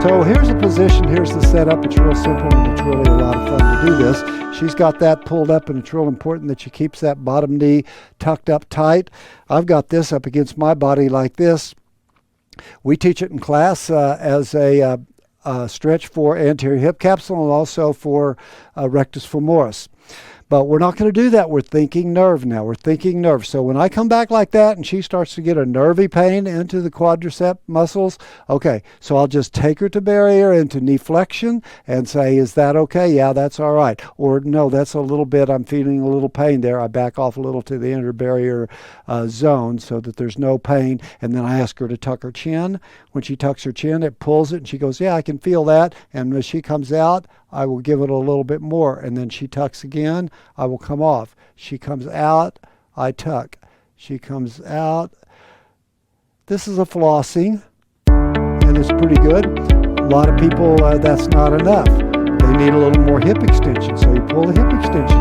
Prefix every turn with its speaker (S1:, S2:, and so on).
S1: So here's the position, here's the setup. It's real simple and it's really a lot of fun to do this. She's got that pulled up, and it's real important that she keeps that bottom knee tucked up tight. I've got this up against my body like this. We teach it in class as a stretch for anterior hip capsule and also for rectus femoris. But we're not going to do that. We're thinking nerve now. We're thinking nerve. So when I come back like that and she starts to get a nervy pain into the quadricep muscles, okay, so I'll just take her to barrier into knee flexion and say, is that okay? Yeah, that's all right. Or no, that's a little bit, I'm feeling a little pain there. I back off a little to the inner barrier zone so that there's no pain. And then I ask her to tuck her chin. When she tucks her chin, it pulls it and she goes, yeah, I can feel that. And when she comes out, I will give it a little bit more, and then she tucks again, I will come off. She comes out, I tuck. She comes out. This is a flossing, and it's pretty good. A lot of people, that's not enough. They need a little more hip extension, so you pull the hip extension